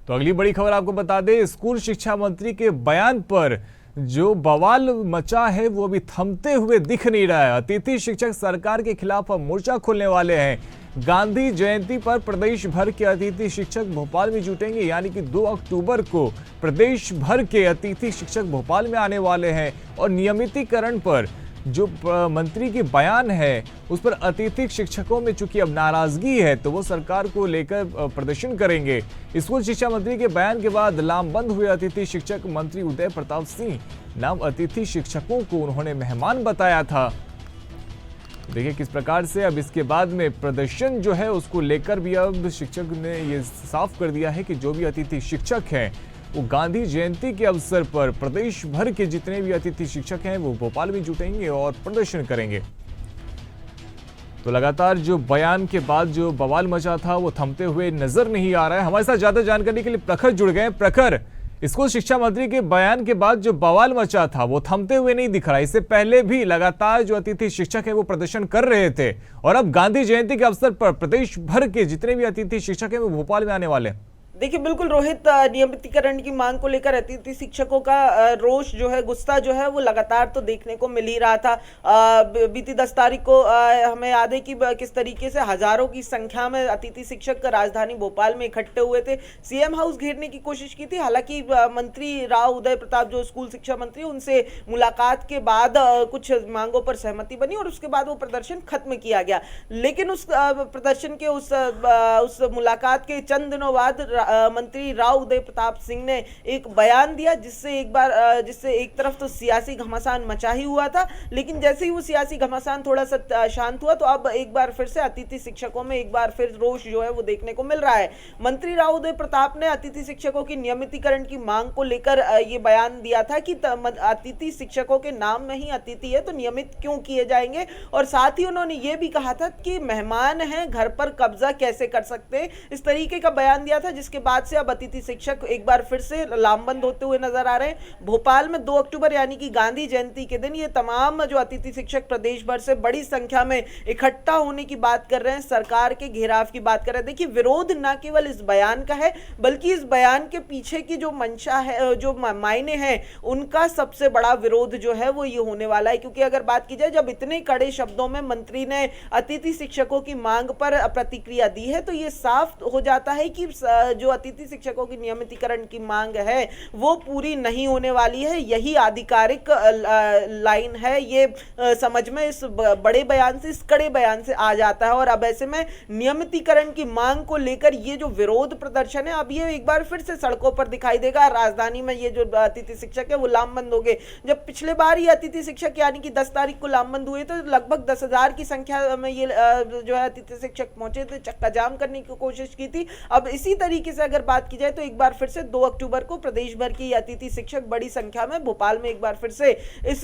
तो अगली बड़ी खबर आपको बता दें, स्कूल शिक्षा मंत्री के बयान पर जो बवाल मचा है वो अभी थमते हुए दिख नहीं रहा है। अतिथि शिक्षक सरकार के खिलाफ अब मोर्चा खोलने वाले हैं। गांधी जयंती पर प्रदेश भर के अतिथि शिक्षक भोपाल में जुटेंगे, यानी कि 2 अक्टूबर को प्रदेश भर के अतिथि शिक्षक भोपाल में आने वाले हैं और नियमितीकरण पर जो मंत्री के बयान है उस पर अतिथि शिक्षकों में चूंकि अब नाराजगी है तो वो सरकार को लेकर प्रदर्शन करेंगे। स्कूल शिक्षा मंत्री के बयान के बाद लामबंद हुए अतिथि शिक्षक मंत्री उदय प्रताप सिंह नाम अतिथि शिक्षकों को उन्होंने मेहमान बताया था। देखिए किस प्रकार से अब इसके बाद में प्रदर्शन जो है उसको लेकर भी अब शिक्षक ने ये साफ कर दिया है कि जो भी अतिथि शिक्षक हैं वो गांधी जयंती के अवसर पर प्रदेश भर के जितने भी अतिथि शिक्षक हैं वो भोपाल में जुटेंगे और प्रदर्शन करेंगे। तो लगातार जो बयान के बाद जो बवाल मचा था वो थमते हुए नजर नहीं आ रहा है। हमारे साथ ज्यादा जानकारी के लिए प्रखर जुड़ गए। प्रखर, स्कूल शिक्षा मंत्री के बयान के बाद जो बवाल मचा था वो थमते हुए नहीं दिख रहा। इससे पहले भी लगातार जो अतिथि शिक्षक है वो प्रदर्शन कर रहे थे और अब गांधी जयंती के अवसर पर प्रदेश भर के जितने भी अतिथि शिक्षक है वो भोपाल में आने वाले हैं। देखिए बिल्कुल रोहित, नियमितीकरण की मांग को लेकर अतिथि शिक्षकों का रोष जो है, गुस्सा जो है वो लगातार तो देखने को मिल ही रहा था। बीती 10 तारीख को हमें याद है कि किस तरीके से हजारों की संख्या में अतिथि शिक्षक राजधानी भोपाल में इकट्ठे हुए थे, सीएम हाउस घेरने की कोशिश की थी। हालांकि मंत्री राव उदय प्रताप जो स्कूल शिक्षा मंत्री, उनसे मुलाकात के बाद कुछ मांगों पर सहमति बनी और उसके बाद वो प्रदर्शन खत्म किया गया। लेकिन उस प्रदर्शन के उस मुलाकात के चंद दिनों बाद मंत्री राव उदय प्रताप सिंह ने एक बयान दिया जिससे एक तरफ तो सियासी घमासान मचा ही हुआ था, लेकिन जैसे ही वो सियासी घमासान थोड़ा सा शांत हुआ तो अब एक बार फिर से अतिथि शिक्षकों में एक बार फिर रोष जो है वो देखने को मिल रहा है। मंत्री राव उदय प्रताप ने अतिथि शिक्षकों की नियमितीकरण की मांग को लेकर ये बयान दिया था कि अतिथि शिक्षकों के नाम में ही अतिथि है तो नियमित क्यों किए जाएंगे, और साथ ही उन्होंने ये भी कहा था कि मेहमान हैं, घर पर कब्जा कैसे कर सकते हैं, इस तरीके का बयान दिया था। जिसके बाद से अब अतिथि शिक्षक एक बार फिर से लामबंद होते हुए नजर आ रहे हैं। भोपाल में 2 अक्टूबर यानी कि गांधी जयंती के दिन ये तमाम जो अतिथि शिक्षक प्रदेश भर से बड़ी संख्या में इकट्ठा होने की बात कर रहे हैं, सरकार के घेराव की बात कर रहे हैं। देखिए विरोध न केवल इस बयान का है बल्कि इस बयान के पीछे की जो मंशा है, जो मायने हैं, उनका सबसे बड़ा विरोध जो है वो ये होने वाला है। क्योंकि अगर बात की जाए, जब इतने कड़े शब्दों में मंत्री ने अतिथि शिक्षकों की मांग पर प्रतिक्रिया दी है तो ये साफ हो जाता है कि जो अतिथि शिक्षकों की नियमितीकरण की मांग है वो पूरी नहीं होने वाली है। यही आधिकारिक लाइन है, ये समझ में इस बड़े बयान से, इस कड़े बयान से आ जाता है। और अब ऐसे में नियमितीकरण की मांग को लेकर ये जो विरोध प्रदर्शन है अब ये एक बार फिर से सड़कों पर दिखाई देगा। राजधानी में ये जो अतिथि शिक्षक है वो लामबंद हो गए। जब पिछले बार ये अतिथि शिक्षक यानी कि 10 तारीख को लामबंद हुए तो लगभग 10,000 की संख्या में ये जो है अतिथि शिक्षक पहुंचे थे, चक्का जाम करने की कोशिश की थी। अब इसी तरीके से अगर बात की जाए तो एक बार फिर से 2 अक्टूबर को प्रदेश भर के अतिथि शिक्षक बड़ी संख्या में भोपाल में एक बार फिर से इस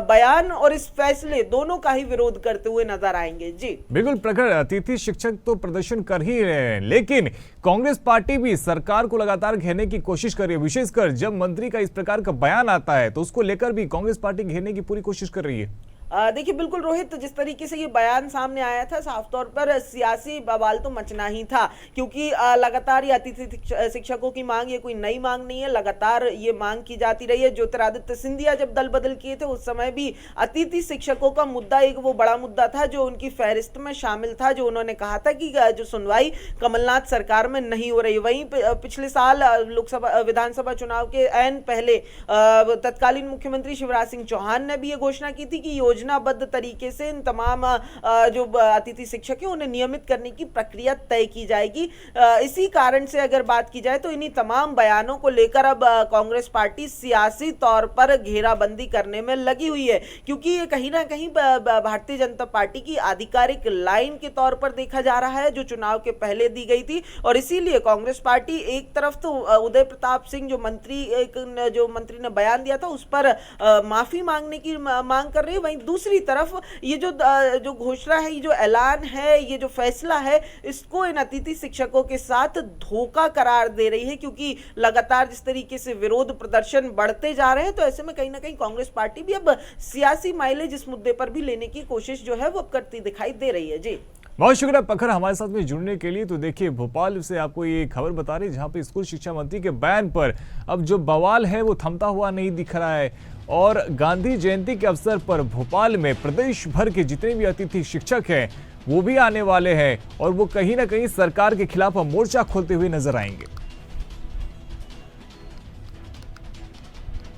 बयान और इस फैसले दोनों का ही विरोध करते हुए नजर आएंगे। जी बिल्कुल प्रखर, अतिथि शिक्षक तो प्रदर्शन कर ही रहे हैं, लेकिन कांग्रेस पार्टी भी सरकार को लगातार घेरने की कोशिश कर रही है। विशेषकर जब मंत्री का इस प्रकार का बयान आता है तो उसको लेकर भी कांग्रेस पार्टी घेरने की पूरी कोशिश कर रही है। देखिए बिल्कुल रोहित, जिस तरीके से ये बयान सामने आया था साफ तौर पर सियासी बवाल तो मचना ही था। क्योंकि लगातार ये अतिथि शिक्षकों की मांग ये कोई नई मांग नहीं है, लगातार ये मांग की जाती रही है। ज्योतिरादित्य सिंधिया जब दल बदल किए थे उस समय भी अतिथि शिक्षकों का मुद्दा एक वो बड़ा मुद्दा था जो उनकी फहरिस्त में शामिल था, जो उन्होंने कहा था कि जो सुनवाई कमलनाथ सरकार में नहीं हो रही। वहीं पिछले साल लोकसभा विधानसभा चुनाव के ऐन पहले तत्कालीन मुख्यमंत्री शिवराज सिंह चौहान ने भी ये घोषणा की थी कि योजनाबद्ध तरीके से इन तमाम जो अतिथि शिक्षक हैं उन्हें नियमित करने की प्रक्रिया तय की जाएगी। इसी कारण से अगर बात की जाए तो इन्हीं तमाम बयानों को लेकर अब कांग्रेस पार्टी सियासी तौर पर घेराबंदी करने में लगी हुई है। क्योंकि ये कहीं ना कहीं भारतीय जनता पार्टी की आधिकारिक लाइन के तौर पर देखा जा रहा है जो चुनाव के पहले दी गई थी। और इसीलिए कांग्रेस पार्टी एक तरफ तो उदय प्रताप सिंह जो मंत्री ने बयान दिया था उस पर माफी मांगने की मांग कर रही है, वहीं दूसरी तरफ ये जो घोषणा है, ये जो ऐलान है, ये जो फैसला है, इसको इन अतिथि शिक्षकों के साथ धोखा करार दे रही है। क्योंकि लगातार जिस तरीके से विरोध प्रदर्शन बढ़ते जा रहे हैं तो ऐसे में कहीं ना कहीं कांग्रेस पार्टी भी अब सियासी माइलेज इस मुद्दे पर भी लेने की कोशिश जो है वो करती दिखाई दे रही है। जी बहुत शुक्रिया प्रखर हमारे साथ में जुड़ने के लिए। तो देखिए भोपाल से आपको ये खबर बता रही है जहां पे स्कूल शिक्षा मंत्री के बयान पर अब जो बवाल है वो थमता हुआ नहीं दिख रहा है। और गांधी जयंती के अवसर पर भोपाल में प्रदेश भर के जितने भी अतिथि शिक्षक हैं वो भी आने वाले हैं और वो कहीं ना कहीं सरकार के खिलाफ मोर्चा खोलते हुए नजर आएंगे।